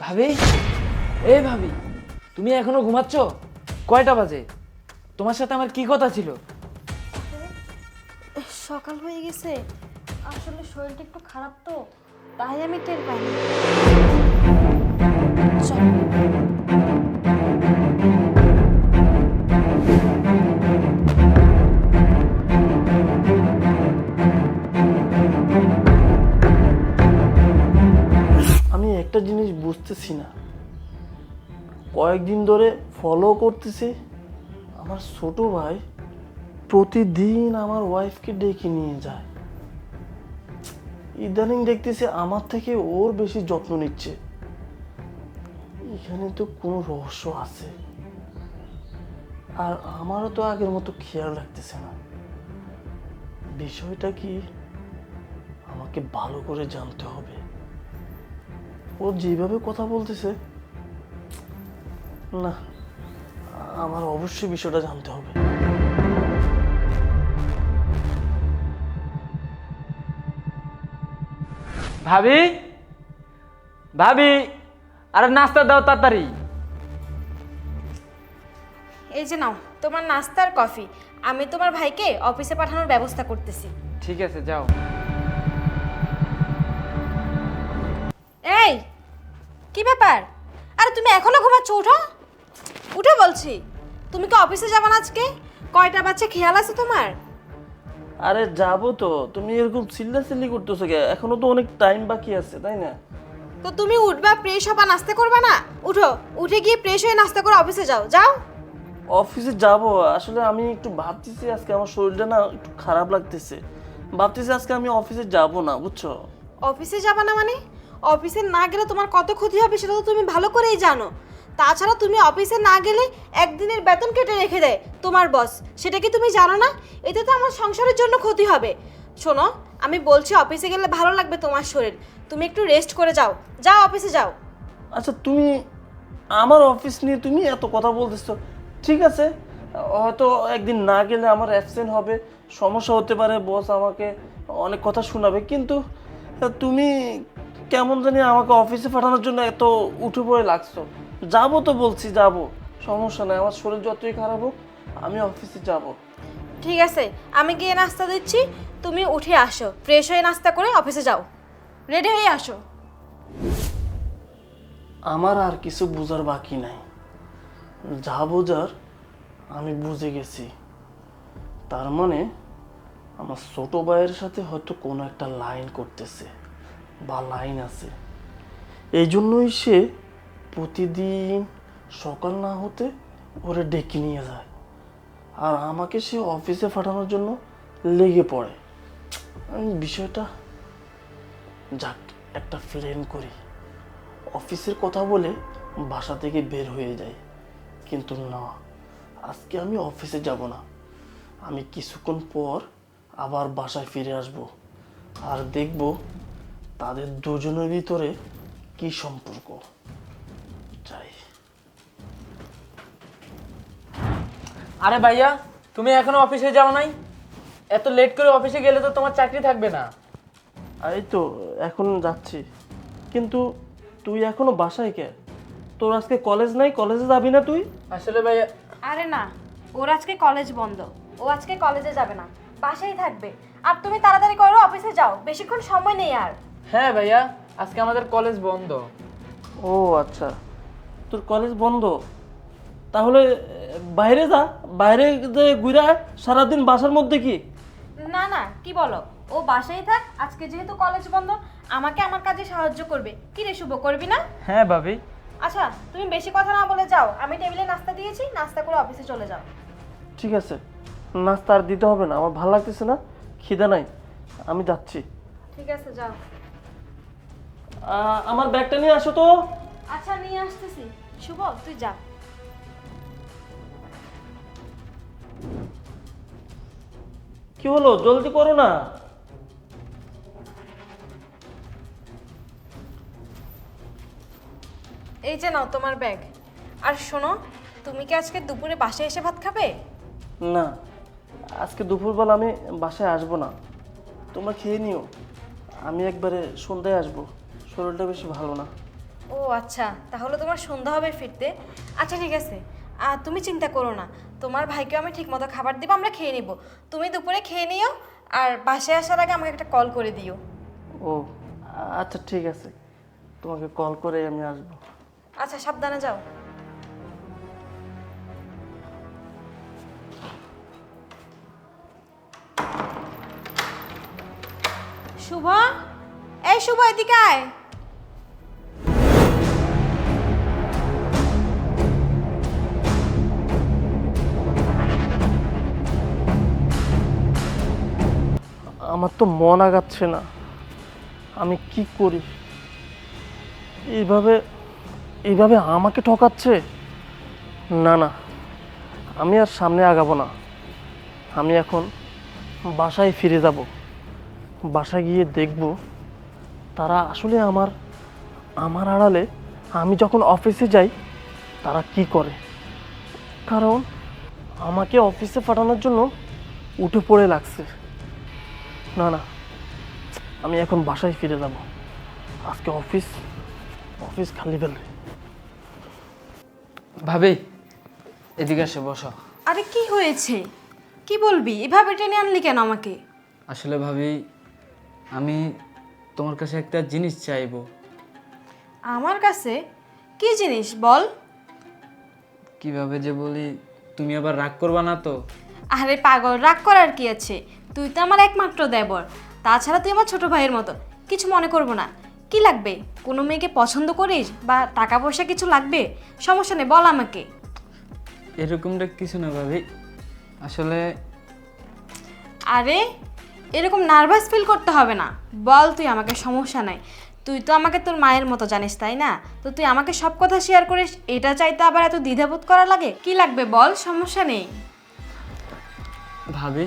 ভাবি, এই ভাবি, তুমি এখনো ঘুমাচ্ছ? কয়টা বাজে? তোমার সাথে আমার কি কথা ছিল? সকাল হয়ে গেছে, আসলে শরীরটা একটু খারাপ তো, তাই আমি টের পাইনি। চল। আমি একটা জিনিস বুঝতেছি না, কয়েকদিন ধরে ফলো করতেছি আমার ছোট ভাই প্রতিদিন আমার ওয়াইফকে ডেকে নিয়ে যায়। ইদানিং দেখতেছি আমার থেকে ওর বেশি যত্ন নিচ্ছে। এখানে তো কোনো রহস্য আছে, আর আমারও তো আগের মতো খেয়াল রাখতেছে না। বিষয়টা কি আমাকে ভালো করে জানতে হবে। ও যেভাবে কথা বলতেছে, না, আমার অবশ্যই বিষয়টা জানতে হবে। ভাবি, ভাবি, আরে নাস্তা দাও তাড়াতাড়ি। এই যে নাও তোমার নাস্তা আর কফি। আমি তোমার ভাইকে অফিসে পাঠানোর ব্যবস্থা করতেছি। ঠিক আছে, যাও। এই, কি ব্যাপার? আরে তুমি এখনো ঘুমাচ্ছ? উঠো, উঠো বলছি। তুমি কি অফিসে যাবে না আজকে? কয়টা বাচ্চা খেয়াল আছে তোমার? আরে যাবো তো, তুমি এরকম চিল্লাচিল্লি করতেছো কে? এখনো তো অনেক টাইম বাকি আছে, তাই না? তো তুমি উঠবা, ফ্রেশ হবা, নাস্তা করবা না? উঠো, উঠে গিয়ে ফ্রেশ হয়ে নাস্তা করে অফিসে যাও। যাও। অফিসে যাব, আসলে আমি একটু ভাবতেছি আজকে আমার শরীরটা না একটু খারাপ লাগতেছে। ভাবতেছি আজকে আমি অফিসে যাব না, বুঝছো? অফিসে যাবা না মানে? অফিসে না গেলে তোমার কত ক্ষতি হবে সেটা তো তুমি ভালো করেই জানো। তাছাড়া তুমি অফিসে না গেলে একদিনের বেতন কেটে রেখে দেয় তোমার বস, সেটা কি তুমি জানো না? এতে তো আমার সংসারের জন্য ক্ষতি হবে। শোনো, আমি বলছি অফিসে গেলে ভালো লাগবে তোমার শরীর। তুমি একটু রেস্ট করে যাও। যাও, অফিসে যাও। আচ্ছা, তুমি আমার অফিস নিয়ে তুমি এত কথা বলতেছো, ঠিক আছে, হয়তো একদিন না গেলে আমার অ্যাবসেন্ট হবে, সমস্যা হতে পারে, বস আমাকে অনেক কথা শোনাবে, কিন্তু তুমি কেমন জানি আমাকে অফিসে পাঠানোর জন্য এত উঠে পড়ে লাগছো। যাবো তো বলছি, যাবো, সমস্যা নেই, আমার শরীর যতই খারাপ হোক আমি অফিসে যাব। ঠিক আছে, আমি গিয়ে নাস্তা দিচ্ছি, তুমি উঠে আসো, ফ্রেশ হয়ে নাস্তা করে অফিসে যাও, রেডি হয়ে আসো। আমার আর কিছু বোঝার বাকি নাই, যা বোঝার আমি বুঝে গেছি। তার মানে আমার ছোট ভাইয়ের সাথে হয়তো কোনো একটা লাইন করতেছে বা লাইন আছে, এই জন্যই সে প্রতিদিন সকাল না হতে ওরে ডেকে নিয়ে যায়, আর আমাকে সে অফিসে পাঠানোর জন্য লেগে পড়ে। আমি বিষয়টা, যাক, একটা প্ল্যান করি, অফিসের কথা বলে বাসা থেকে বের হয়ে যাই। কিন্তু না, আজকে আমি অফিসে যাব না, আমি কিছুক্ষণ পর আবার বাসায় ফিরে আসব, আর দেখব তাদের দুজনের ভিতরে কি সম্পর্ক। যাই। আরে ভাইয়া, তুমি এখনো অফিসে যাও নাই? এত লেট করে অফিসে গেলে তো তোমার চাকরি থাকবে না। এই তো এখন যাচ্ছি, কিন্তু তুই এখনো বাসায় কে? তোর আজকে কলেজ নাই? কলেজে যাবি না তুই? আসলে ভাইয়া, আরে না, ওর আজকে কলেজ বন্ধ, ও আজকে কলেজে যাবে না, বাসায় থাকবে। আর তুমি তাড়াতাড়ি করো, অফিসে যাও, বেশিক্ষণ সময় নেই আর। হ্যাঁ ভাইয়া, আজকে আমাদের কলেজ বন্ধ। ও আচ্ছা, তোর কলেজ বন্ধ, তাহলে বাইরে যা, বাইরে যে ঘুরে আয়, সারাদিন বাসার মধ্যে কি? না না, কি বলো, ও বাসায় থাক, আজকে যেহেতু কলেজ বন্ধ আমাকে আমার কাজে সাহায্য করবে। কি রে শুভ, করবি না? হ্যাঁ ভাবি। আচ্ছা, তুমি বেশি কথা না বলে যাও, আমি টেবিলে নাস্তা দিয়েছি, নাস্তা করে অফিসে চলে যাও। ঠিক আছে, নাস্তা আর দিতে হবে না, আমার ভালো লাগতেছে না, খিদে নাই, আমি যাচ্ছি। ঠিক আছে, যাও। আমার ব্যাগটা নিয়ে আসো তো। আচ্ছা, নিয়ে আসতেছি। শুভ, তুই যা। কি হলো, জলদি করো না। এই যে নাও তোমার ব্যাগ। আর শোনো, তুমি কি আজকে দুপুরে বাসায় এসে ভাত খাবে? না, আজকে দুপুরবেলা আমি বাসায় আসবো না, তোমরা খেয়ে নিও, আমি একবারে সন্ধ্যায় আসবো, শরীরটা বেশি ভালো না। ও আচ্ছা, তাহলে তোমার সন্ধ্যা হবে ফিরতে। আচ্ছা ঠিক আছে, তুমি চিন্তা করো না, তোমার ভাইকে আমি ঠিকমতো খাবার দিব, আমরা খেয়ে নিব। তুমি দুপুরে খেয়ে নিও, আর বাসায় আসার আগে আমাকে একটা কল করে দিও। ও আচ্ছা ঠিক আছে, তোমাকে কল করে আমি আসবো। আচ্ছা, সাবধানে যাও। শুভ, এই শুভ, এদিকে আয়। আমার তো মন আগাচ্ছে না, আমি কি করি? এইভাবে এইভাবে আমাকে ঠকাচ্ছে। না না, আমি আর সামনে আগাবো না। আমি এখন বাসায় ফিরে যাব। বাসায় গিয়ে দেখব তারা আসলে আমার আমার আড়ালে আমি যখন অফিসে যাই তারা কি করে। কারণ আমাকে অফিসে পাঠানোর জন্য উঠে পড়ে লাগছে। না না, আমি এখন বাসায় ফিরে যাব। আজকে অফিস অফিস খালি ফেলবে। ভাবি এদিকে এসে বসো। আরে কি হয়েছে, কি বলবি? এভাবে টেনে আনলি কেন আমাকে? আসলে ভাবি, আমি তোমার কাছে একটা জিনিস চাইবো। আমার কাছে? কি জিনিস বল। কিভাবে যে বলি, তুমি আবার রাগ করবা না তো? আরে পাগল, রাগ করার কি আছে? তুই তো আমার একমাত্র দেবর, তাছাড়া তুই আমার ছোট ভাইয়ের মতো। কিছু মনে করবো না। কি লাগবে? কোনো মেয়েকে পছন্দ করিস বা টাকা পয়সা কিছু লাগবে? সমস্যা নেই, বল আমাকে। এরকমটা কিছু না ভাবি, আসলে আরে এরকম নার্ভাস ফিল করতে হবে না, বল তুই আমাকে, সমস্যা নাই। তুই তো আমাকে তোর মায়ের মতো জানিস, তাই না? তো তুই আমাকে সব কথা শেয়ার করিস, এটা চাইতে আবার এত দ্বিধাবোধ করা লাগে? কি লাগবে বল, সমস্যা নেই। ভাবি,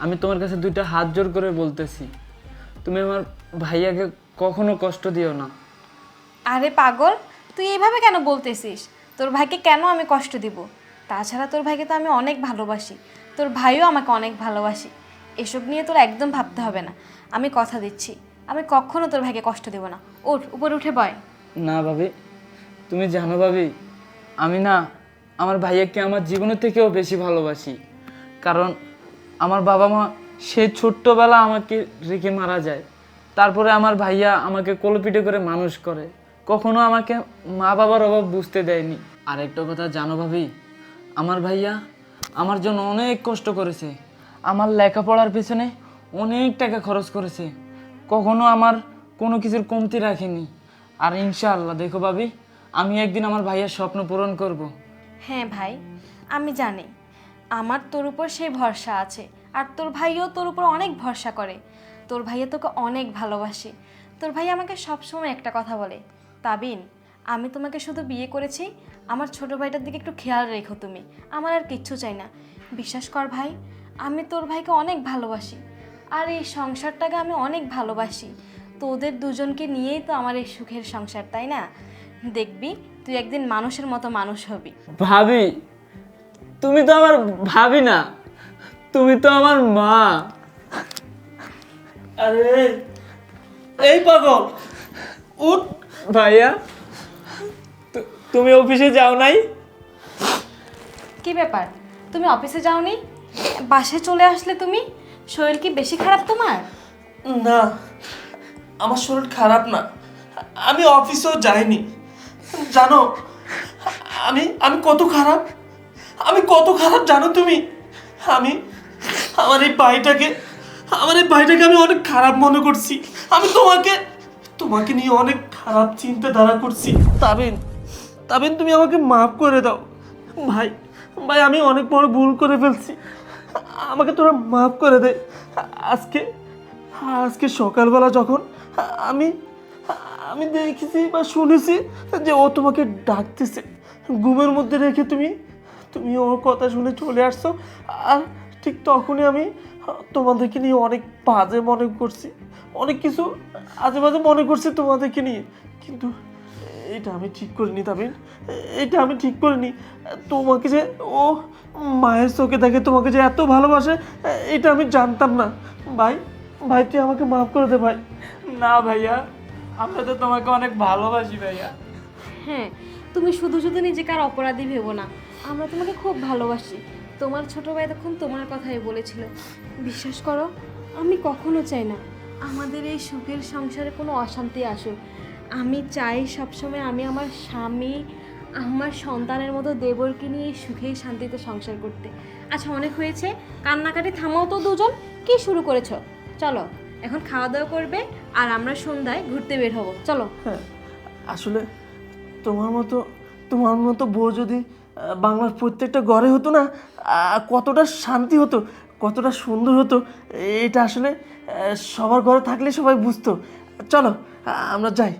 আমি তোমার কাছে দুইটা হাত জোর করে বলতেছি, তুমি আমার ভাইয়াকে কখনো কষ্ট দিও না। আরে পাগল, তুই এইভাবে কেন বলতেছিস? তোর ভাইকে কেন আমি কষ্ট দিব? তাছাড়া তোর ভাইকে তো আমি অনেক ভালোবাসি, তোর ভাইও আমাকে অনেক ভালোবাসি। এসব নিয়ে তোর একদম ভাবতে হবে না। আমি কথা দিচ্ছি, আমি কখনো তোর ভাইকে কষ্ট দেব না। ওঠ, উপরে উঠে বয়। না ভাবি, তুমি জানো ভাবি, আমি না আমার ভাইয়াকে আমার জীবনের থেকেও বেশি ভালোবাসি। কারণ আমার বাবা মা সেই ছোট্টবেলা আমাকে রেখে মারা যায়, তারপরে আমার ভাইয়া আমাকে কোলপিটে করে মানুষ করে, কখনো আমাকে মা বাবার অভাব বুঝতে দেয়নি। আর একটা কথা জানো ভাবি, আমার ভাইয়া আমার জন্য অনেক কষ্ট করেছে, আমার লেখাপড়ার পেছনে অনেক টাকা খরচ করেছে, কখনো আমার কোনো কিছুর কমতি রাখেনি। আর ইনশাআল্লাহ দেখো ভাবি, আমি একদিন আমার ভাইয়ার স্বপ্ন পূরণ করব। হ্যাঁ ভাই, আমি জানি আমার তোর উপর সেই ভরসা আছে, আর তোর ভাইও তোর উপর অনেক ভরসা করে। তোর ভাইয়া তোকে অনেক ভালোবাসে। তোর ভাই আমাকে সবসময় একটা কথা বলে, তাবিন, আমি তোমাকে শুধু বিয়ে করেছি, আমার ছোট ভাইটার দিকে একটু খেয়াল রেখো তুমি, আমার আর কিচ্ছু চাই না। বিশ্বাস কর ভাই, আমি তোর ভাইকে অনেক ভালোবাসি, আর এই সংসারটাকে আমি অনেক ভালোবাসি। তোদের দুজনকে নিয়েই তো আমার এই সুখের সংসার, তাই না? দেখবি তুই একদিন মানুষের মতো মানুষ হবি। ভাবি, তুমি তো আমার ভাবি না, তুমি তো আমার মা। আরে এই পাগল, উঠ। ভাইয়া, তুমি অফিসে যাও নাই? কি ব্যাপার, তুমি অফিসে যাওনি, বাসায় চলে আসলে তুমি? শরীর কি বেশি খারাপ তোমার? না, আমার শরীর খারাপ না, আমি অফিসেও যাইনি। জানো আমি আমি কত খারাপ, আমি কত খারাপ জানো তুমি? আমি আমার এই ভাইটাকে আমি অনেক খারাপ মনে করছি। আমি তোমাকে নিয়ে অনেক খারাপ চিন্তাধারা করছি। তাবিন তুমি আমাকে মাফ করে দাও। ভাই ভাই, আমি অনেক বড় ভুল করে ফেলছি, আমাকে তোরা মাফ করে দে। আজকে সকালবেলা যখন আমি আমি দেখেছি বা শুনেছি যে ও তোমাকে ডাকতেছে, ঘুমের মধ্যে রেখে তুমি ওর কথা শুনে চলে আসছো। আর ঠিক তখনই আমি তোমাদেরকে নিয়ে অনেক বাজে মনে করছি, অনেক কিছু আজে বাজে মনে করছি তোমাদেরকে নিয়ে। কিন্তু এটা আমি ঠিক করিনি তাবিন, এটা আমি ঠিক করিনি। তোমাকে যে ও মায়ের চোখে দেখে, তোমাকে যে এত ভালোবাসে, এটা আমি জানতাম না। ভাই তুই আমাকে মাফ করে দে ভাই। না ভাইয়া, আমরা তো তোমাকে অনেক ভালোবাসি ভাইয়া। হ্যাঁ, তুমি শুধু শুধু নিজেকে আর অপরাধী ভেবো না, আমরা তোমাকে খুব ভালোবাসি। তোমার ছোট ভাই তখন তোমার কথাই বলেছিল। বিশ্বাস করো, আমি কখনো চাই না আমাদের এই সুখের সংসারে কোনো অশান্তি আসুক। আমি চাই সবসময় আমি আমার স্বামী, আমার সন্তানের মতো দেবরকে নিয়ে সুখে শান্তিতে সংসার করতে। আচ্ছা, অনেক হয়েছে, কান্নাকাটি থামাও তো দুজন। কি শুরু করেছো? চলো এখন খাওয়া দাওয়া করবে, আর আমরা সন্ধ্যায় ঘুরতে বের হবো। চলো। হ্যাঁ, আসলে তোমার মতো বউ যদি বাংলার প্রত্যেকটা ঘরে হতো না, কতটা শান্তি হতো, কতটা সুন্দর হতো, এটা আসলে সবার ঘরে থাকলে সবাই বুঝতো। চলো আমরা যাই।